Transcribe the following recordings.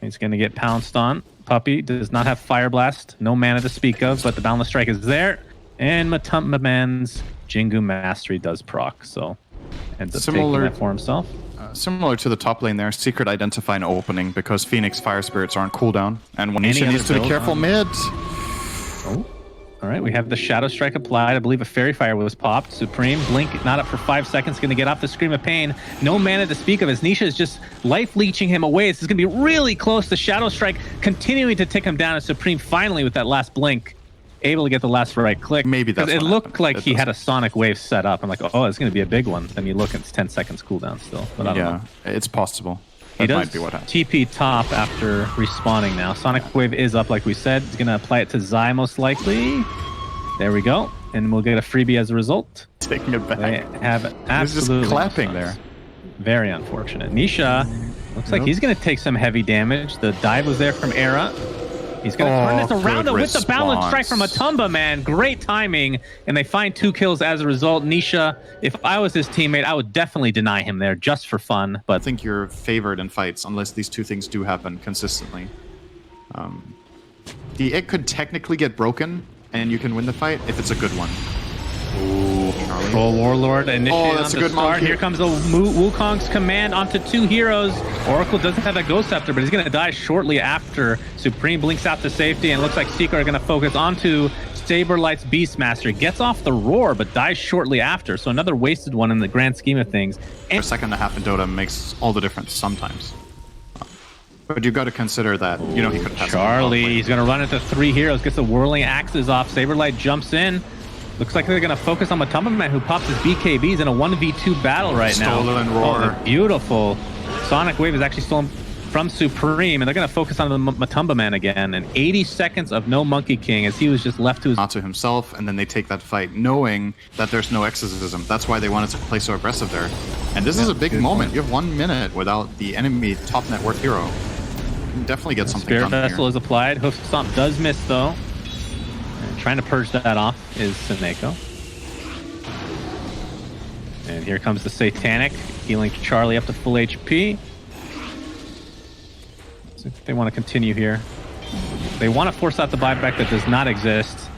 He's going to get pounced on. Puppy does not have Fire Blast. No mana to speak of, but the Boundless Strike is there. And Matumba Man's Jingu Mastery does proc, so ends up taking that for himself. Similar to the top lane there, Secret identify an opening because Phoenix Fire Spirits are on cooldown. And Nisha needs to be careful mid. Oh. All right, we have the Shadow Strike applied. I believe a Fairy Fire was popped. Supreme, Blink not up for 5 seconds. Going to get off the Scream of Pain. No mana to speak of as Nisha is just life leeching him away. This is going to be really close. The Shadow Strike continuing to tick him down as Supreme finally with that last Blink able to get the last right click. Maybe that's it looked like he had a Sonic Wave set up. I'm like, oh, it's going to be a big one. Then you look, it's 10 seconds cooldown still. But I don't know. It's possible. That might be what happened. TP top after respawning now. Sonic Wave is up, like we said. He's going to apply it to Zai most likely. There we go. And we'll get a freebie as a result. Taking it back. They have absolutely just clapping there. Very unfortunate. Nisha looks like he's going to take some heavy damage. The dive was there from Era. He's going to turn this around with the Boundless Strike from Matumba, man. Great timing. And they find 2 kills as a result. Nisha, if I was his teammate, I would definitely deny him there just for fun. But I think you're favored in fights unless these two things do happen consistently. The egg could technically get broken, and you can win the fight if it's a good one. Ooh, Troll Warlord initiated that's on a the good start. Here comes the Wukong's command onto 2 heroes. Oracle doesn't have a Ghost Scepter, but he's going to die shortly after. Supreme blinks out to safety, and it looks like Secret are going to focus onto Saberlight's Beastmaster. Gets off the roar, but dies shortly after. So another wasted one in the grand scheme of things. A second and a half in Dota makes all the difference sometimes. But you got to consider that, you know, he could have Charlie, he's going to run into 3 heroes, gets the whirling axes off. Saberlight jumps in. Looks like they're going to focus on Matumba Man, who pops his BKBs in a 1v2 battle right now. Stolen roar. Oh, beautiful. Sonic Wave is actually stolen from Supreme, and they're going to focus on the Matumba Man again. And 80 seconds of no Monkey King as he was just left to his... Not to himself, and then they take that fight knowing that there's no exorcism. That's why they wanted to play so aggressive there. And this is a big moment. You have 1 minute without the enemy top net worth hero. You can definitely get something Spirit done Vessel here. is applied. Hoof Stomp does miss, though. And trying to purge that off is Seneko. And here comes the Satanic, healing Charlie up to full HP. So they want to continue here. They want to force out the buyback that does not exist.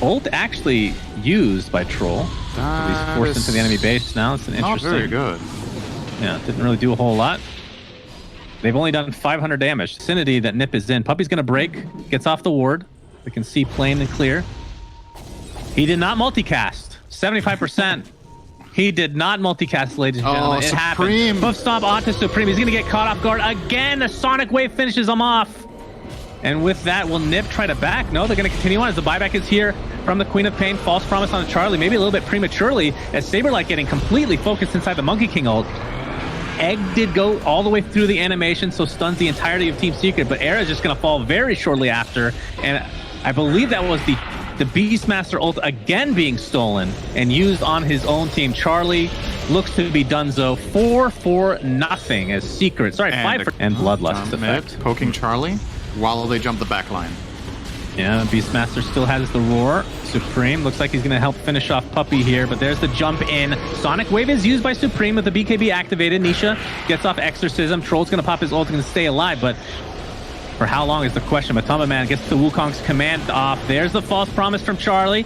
Ult actually used by Troll. He's forced into the enemy base now. It's an interesting... Not very good. Yeah, didn't really do a whole lot. They've only done 500 damage. Vicinity that Nip is in. Puppy's going to break. Gets off the ward. We can see plain and clear. He did not multicast. 75%. He did not multicast, ladies and gentlemen. It happened. Hoof Stomp onto Supreme. He's going to get caught off guard again. A Sonic Wave finishes him off. And with that, will Nip try to back? No, they're going to continue on as the buyback is here from the Queen of Pain. False promise on Charlie. Maybe a little bit prematurely as Saberlight getting completely focused inside the Monkey King ult. Egg did go all the way through the animation, so stuns the entirety of Team Secret, but Era is just going to fall very shortly after. And I believe that was the Beastmaster ult again being stolen and used on his own team. Charlie looks to be donezo. 4-4-0 as Secret. Sorry, 5 and Bloodlust effect. Poking Charlie while they jump the back line. Yeah, Beastmaster still has the roar. Supreme looks like he's going to help finish off Puppy here, but there's the jump in. Sonic Wave is used by Supreme with the BKB activated. Nisha gets off Exorcism. Troll's going to pop his ult and stay alive, but for how long is the question? Matumba Man gets the Wukong's command off. There's the false promise from Charlie.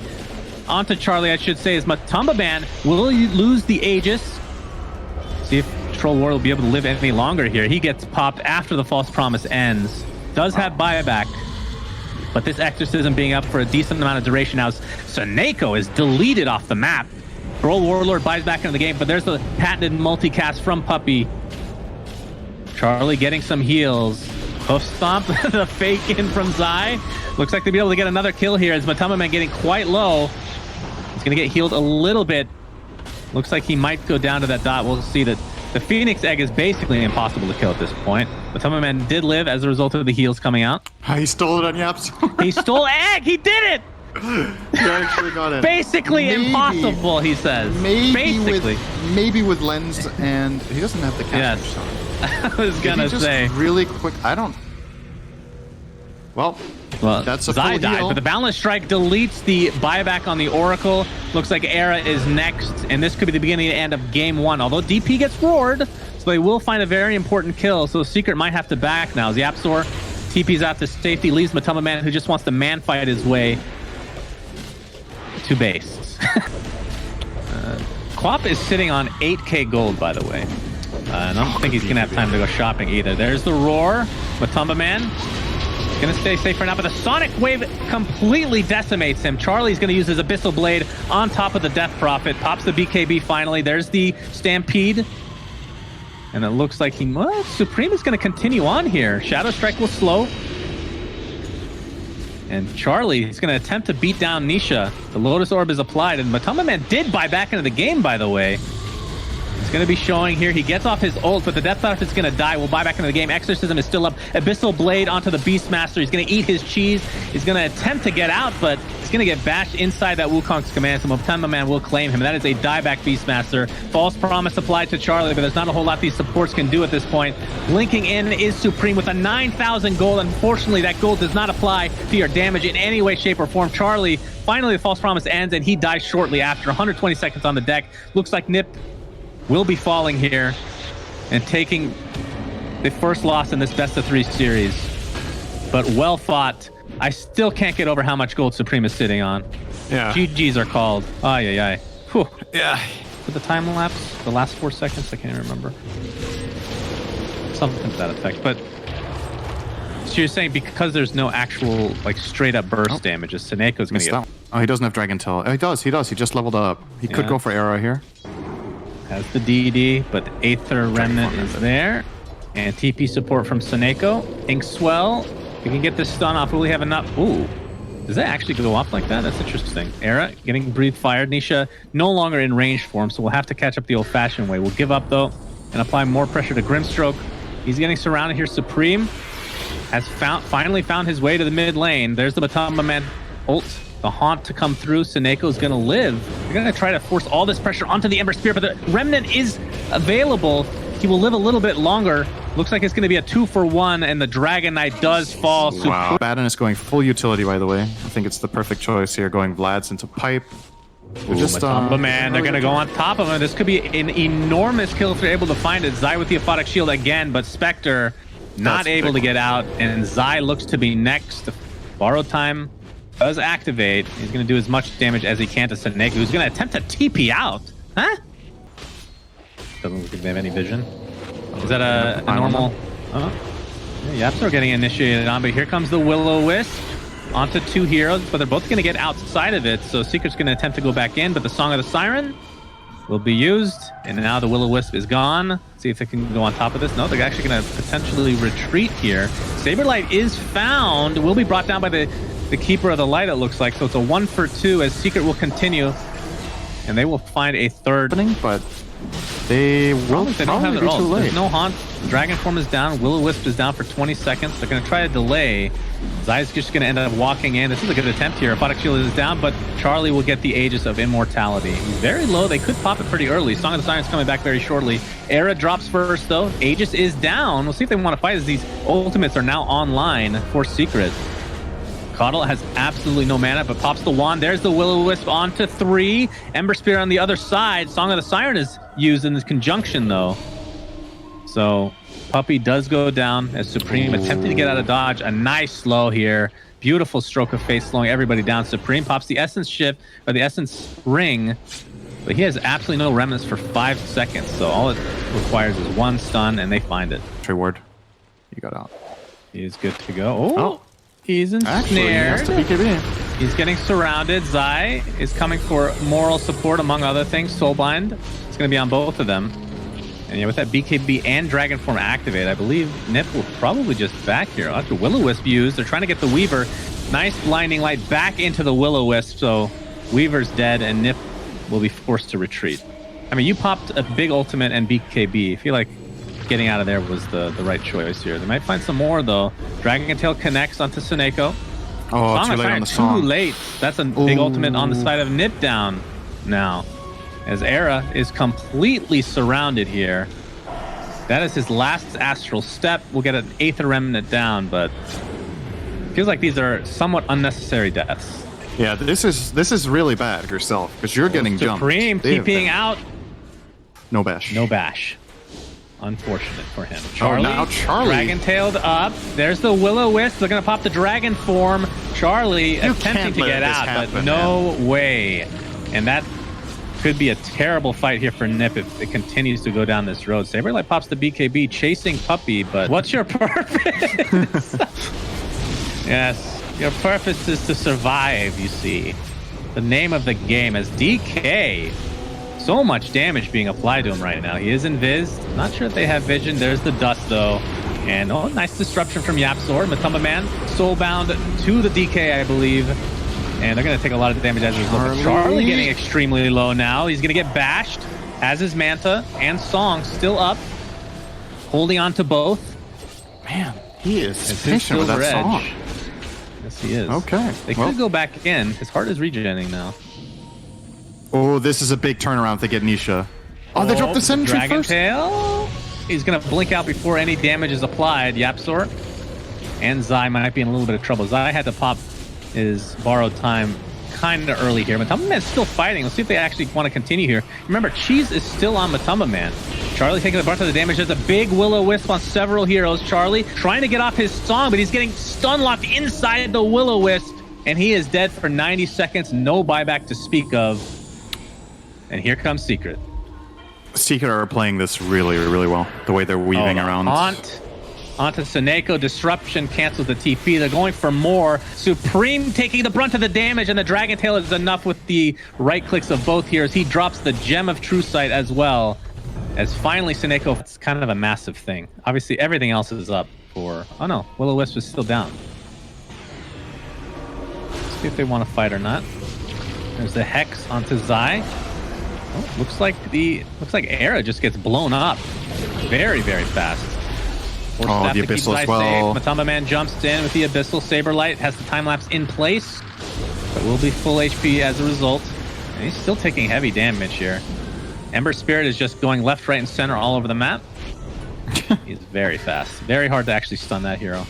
Onto Charlie, I should say, is Matumba Man will lose the Aegis. See if Troll War will be able to live any longer here. He gets popped after the false promise ends. Does have buyback, but this Exorcism being up for a decent amount of duration now. Seneko is deleted off the map. Troll Warlord buys back into the game, but there's the patented multicast from Puppy. Charlie getting some heals. Hoof Stomp, the fake in from Zai. Looks like they'll be able to get another kill here as Matumba Man getting quite low. He's going to get healed a little bit. Looks like he might go down to that dot. We'll see that the Phoenix Egg is basically impossible to kill at this point. Matumba Man did live as a result of the heals coming out. He stole it on Yaps. He stole Egg! He did it! He actually got it. Basically impossible, he says. Maybe with Lens, and he doesn't have the catch. Yes. I was gonna say really quick. I don't. Well, that's a Zai full died, heal. but the Boundless Strike deletes the buyback on the Oracle. Looks like Era is next, and this could be the beginning and end of game 1. Although DP gets roared, so but they will find a very important kill, so Secret might have to back now. Zapsor TP's out to safety, leaves Matama Man, who just wants to man fight his way to base. Quap is sitting on 8k gold, by the way. I don't think he's going to have time to go shopping either. There's the roar. Matamba Man going to stay safe for now, but the Sonic Wave completely decimates him. Charlie's going to use his Abyssal Blade on top of the Death Prophet. Pops the BKB finally. There's the Stampede. And it looks like Supreme is going to continue on here. Shadow Strike will slow. And Charlie is going to attempt to beat down Nisha. The Lotus Orb is applied, and Matama Man did buy back into the game, by the way. It's going to be showing here. He gets off his ult, but the Death Prophet is going to die. We'll buy back into the game. Exorcism is still up. Abyssal Blade onto the Beastmaster. He's going to eat his cheese. He's going to attempt to get out, but he's going to get bashed inside that Wukong's command. So Matama Man will claim him. That is a dieback Beastmaster. False Promise applied to Charlie, but there's not a whole lot these supports can do at this point. Blinking in is Supreme with a 9,000 gold. Unfortunately, that gold does not apply to your damage in any way, shape, or form. Charlie, finally, the False Promise ends, and he dies shortly after. 120 seconds on the deck. Looks like Nip will be falling here and taking the first loss in this best-of-3 series. But well fought. I still can't get over how much gold Supreme is sitting on. Yeah. GGs are called. Ay, ay, ay. Whew. Yeah. For the time lapse, the last 4 seconds, I can't even remember. Something to that effect. But so you're saying because there's no actual, like, straight-up burst damages, Seneco's going to get... Oh, he doesn't have Dragon Tail. Oh, he does. He just leveled up. He could go for Arrow here. Has the DD, but Aether Remnant is there. And TP support from Seneko. Inkswell, we can get this stun off. Will we have enough? Ooh, does that actually go off like that? That's interesting. Era getting Breathe Fired. Nisha no longer in range form, so we'll have to catch up the old-fashioned way. We'll give up, though, and apply more pressure to Grimstroke. He's getting surrounded here. Supreme has finally found his way to the mid lane. There's the Matama Man ult. The Haunt to come through. Seneco's going to live. They're going to try to force all this pressure onto the Ember Spear, but the Remnant is available. He will live a little bit longer. Looks like it's going to be a 2-for-1, and the Dragon Knight does fall. Wow. Baden is going full utility, by the way. I think it's the perfect choice here, going Vlad's into Pipe. Matamba Man, they're going to go on top of him. This could be an enormous kill if they're able to find it. Zai with the Aphotic Shield again, but Spectre not able to get out, and Zai looks to be next. Borrow time does activate. He's going to do as much damage as he can to Seneko, who's going to attempt to TP out. Huh? Doesn't look like they have any vision. Is that a normal... Oh. Yeah, Yapsor getting initiated on, but here comes the Will-O-Wisp onto 2 heroes, but they're both going to get outside of it, so Secret's going to attempt to go back in, but the Song of the Siren will be used, and now the Will-O-Wisp is gone. See if they can go on top of this. No, they're actually going to potentially retreat here. Saberlight is found, will be brought down by the Keeper of the Light, it looks like. So it's a 1-for-2 as Secret will continue. And they will find a third. But they will they don't have their ult. There's no Haunt. Dragon Form is down. Will-O-Wisp is down for 20 seconds. They're going to try to delay. Zai's just going to end up walking in. This is a good attempt here. Aphotic Shield is down, but Charlie will get the Aegis of Immortality. He's very low. They could pop it pretty early. Song of the Siren's coming back very shortly. Era drops first, though. Aegis is down. We'll see if they want to fight as these ultimates are now online for Secret. Coddle has absolutely no mana, but pops the wand. There's the Will-O-Wisp onto 3. Ember Spear on the other side. Song of the Siren is used in this conjunction, though. So Puppey does go down as Supreme attempting to get out of dodge. A nice slow here. Beautiful stroke of face, slowing everybody down. Supreme pops the Essence Shift, or the Essence Ring, but he has absolutely no remnants for 5 seconds. So all it requires is 1 stun, and they find it. Ward, you got out. He's good to go. Oh. He's ensnared. He's getting surrounded. Zai is coming for moral support, among other things. Soulbind. It's going to be on both of them. And yeah, with that BKB and Dragon Form activate, I believe Nip will probably just back here. After Will-O-Wisp used, they're trying to get the Weaver. Nice Blinding Light back into the Will-O-Wisp. So Weaver's dead, and Nip will be forced to retreat. I mean, you popped a big ultimate and BKB. I feel like getting out of there was the right choice here. They might find some more, though. Dragon Tail connects onto Seneko. Oh, too late on the song. Too late. That's a big ultimate on the side of Nip down now. As Era is completely surrounded here. That is his last Astral Step. We'll get an Aether Remnant down, but it feels like these are somewhat unnecessary deaths. Yeah, this is really bad yourself, because you're getting jumped. Supreme TPing out. No bash. No bash. Unfortunate for him. Now Charlie. Dragon-tailed up. There's the Will-O-Wisp. They're going to pop the dragon form. Charlie attempting to get out, but no way. And that could be a terrible fight here for Nip if it continues to go down this road. Saberlight pops the BKB, chasing Puppy, but what's your purpose? Yes, your purpose is to survive, you see. The name of the game is DK. So much damage being applied to him right now. He is invised. Not sure if they have vision. There's the dust, though. And, oh, nice disruption from Yapzor. Matumba Man, soulbound to the DK, I believe. And they're going to take a lot of damage as a result. Charlie getting extremely low now. He's going to get bashed, as is Manta and Song still up, holding on to both. Man, he is patient with that Song. Yes, he is. Okay. They could go back in. His heart is regenerating now. Oh, this is a big turnaround if they get Nisha. Oh, they dropped the sentry first. Tail. He's going to blink out before any damage is applied. Yapzor and Zai might be in a little bit of trouble. Zai had to pop his borrowed time kind of early here. Matumba Man's still fighting. Let's see if they actually want to continue here. Remember, Cheese is still on Matumba Man. Charlie taking the brunt of the damage. There's a big Will-O-Wisp on several heroes. Charlie trying to get off his Song, but he's getting stun locked inside the Will-O-Wisp, and he is dead for 90 seconds. No buyback to speak of. And here comes Secret. Secret are playing this really, really well. The way they're weaving around. Onto Seneko. Disruption cancels the TP. They're going for more. Supreme taking the brunt of the damage, and the Dragon Tail is enough with the right clicks of both heroes. He drops the Gem of True Sight as well. As finally Seneko, it's kind of a massive thing. Obviously, everything else is up for... Oh no, Will-O-Wisp is still down. Let's see if they want to fight or not. There's the Hex onto Zai. Oh, looks like Era just gets blown up very, very fast. The Abyssal as well. Matumba Man jumps in with the Abyssal. Saberlight has the time lapse in place, but will be full HP as a result. And he's still taking heavy damage here. Ember Spirit is just going left, right, and center all over the map. He's very fast. Very hard to actually stun that hero.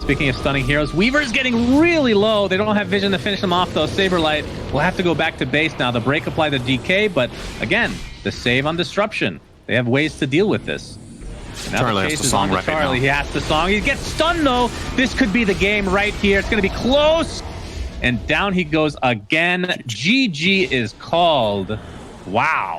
Speaking of stunning heroes, Weaver's getting really low. They don't have vision to finish them off, though. Saberlight will have to go back to base now. The break apply the DK, but again, the save on disruption. They have ways to deal with this. Now Charlie has the Song right Charlie. now. He has the Song. He gets stunned, though. This could be the game right here. It's going to be close. And down he goes again. GG is called. Wow.